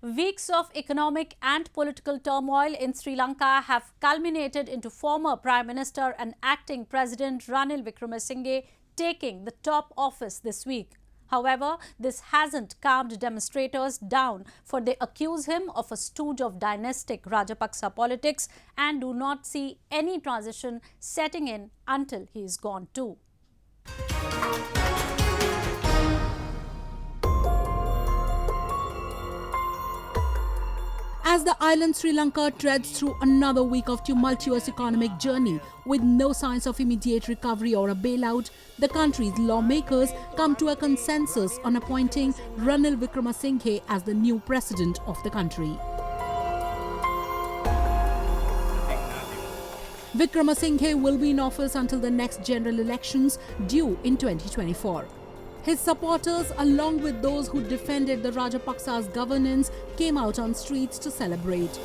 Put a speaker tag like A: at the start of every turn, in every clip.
A: Weeks of economic and political turmoil in Sri Lanka have culminated into former Prime Minister and acting President Ranil Wickremesinghe taking the top office this week. However, this hasn't calmed demonstrators down, for they accuse him of a stooge of dynastic Rajapaksa politics and do not see any transition setting in until he is gone too.
B: As the island Sri Lanka treads through another week of tumultuous economic journey with no signs of immediate recovery or a bailout, the country's lawmakers come to a consensus on appointing Ranil Wickremesinghe as the new president of the country. Wickremesinghe will be in office until the next general elections due in 2024. His supporters, along with those who defended the Rajapaksa's governance, came out on streets to celebrate.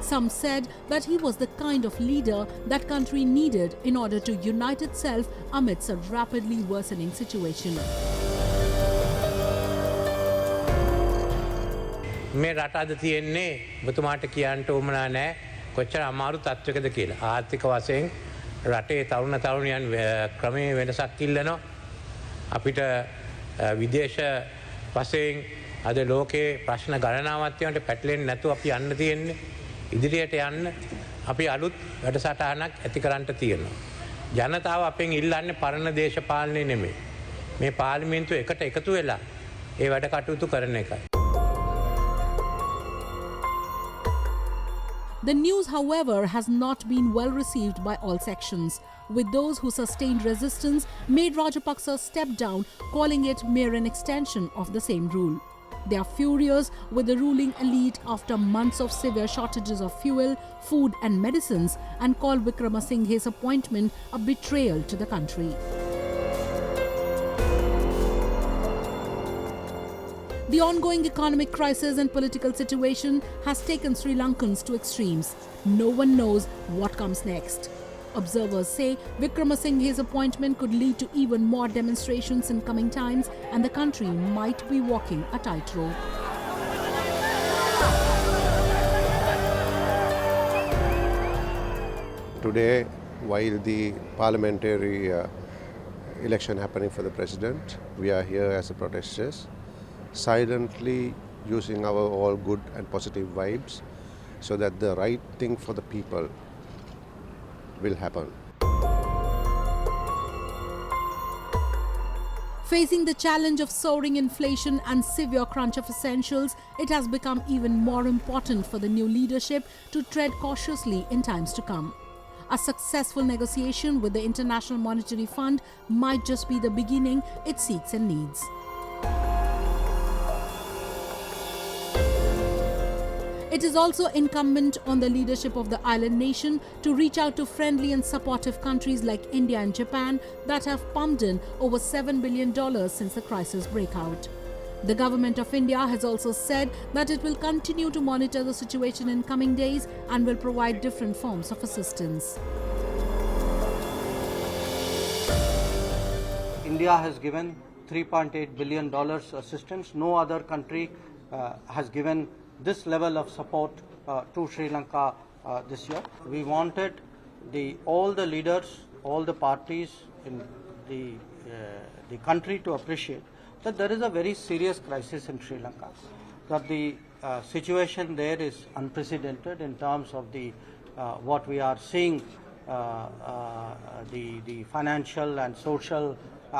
B: Some said that he was the kind of leader that country needed in order to unite itself amidst a rapidly worsening situation.
C: මේ රට අද තියෙන්නේ ඔබතුමාට කියන්න උවමනා නැහැ කොච්චර අමාරු තත්වයකද කියලා. ආර්ථික වශයෙන් රටේ තරුණ තරුණියන් ක්‍රමයේ වෙනසක් ඉල්ලනවා. අපිට විදේශ වශයෙන් අද ලෝකේ ප්‍රශ්න ගණනාවක් තියෙනට පැටලෙන්නේ නැතුව අපි යන්න තියෙන්නේ. ඉදිරියට යන්න අපි අලුත් වැඩසටහනක් ඇති කරන්න තියෙනවා. ජනතාව අපෙන් ඉල්ලන්නේ පරණ දේශපාලනේ නෙමෙයි. මේ පාර්ලිමේන්තුව එකට එකතු වෙලා ඒ වැඩ කටයුතු කරන එකයි.
B: The news, however, has not been well received by all sections, with those who sustained resistance made Rajapaksa step down, calling it mere an extension of the same rule. They are furious with the ruling elite after months of severe shortages of fuel, food and medicines, and call Wickremesinghe's appointment a betrayal to the country. The ongoing economic crisis and political situation has taken Sri Lankans to extremes. No one knows what comes next. Observers say Wickremesinghe's appointment could lead to even more demonstrations in coming times, and the country might be walking a tightrope.
D: Today, while the parliamentary election happening for the president, we are here as the protesters, silently using our all good and positive vibes so that the right thing for the people will happen.
B: Facing the challenge of soaring inflation and severe crunch of essentials, it has become even more important for the new leadership to tread cautiously in times to come. A successful negotiation with the International Monetary Fund might just be the beginning it seeks and needs. It is also incumbent on the leadership of the island nation to reach out to friendly and supportive countries like India and Japan that have pumped in over $7 billion since the crisis breakout. The government of India has also said that it will continue to monitor the situation in coming days and will provide different forms of assistance.
E: India has given $3.8 billion assistance. No other country has given this level of support to Sri Lanka this year. We wanted all the leaders, all the parties in the country to appreciate that there is a very serious crisis in Sri Lanka, that the situation there is unprecedented in terms of what we are seeing, the financial and social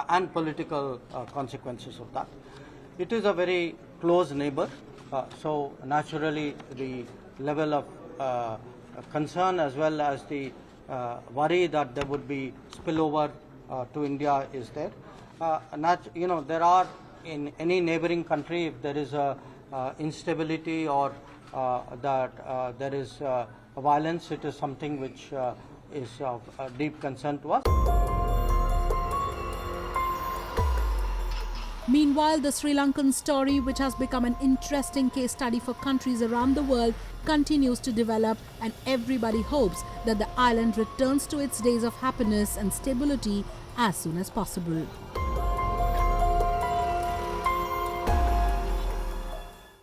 E: and political consequences of that. It is a very close neighbor. So naturally the level of concern as well as the worry that there would be spillover to India is there. There are in any neighboring country, if there is a instability or that there is violence, it is something which is of deep concern to us.
B: Meanwhile, the Sri Lankan story, which has become an interesting case study for countries around the world, continues to develop, and everybody hopes that the island returns to its days of happiness and stability as soon as possible.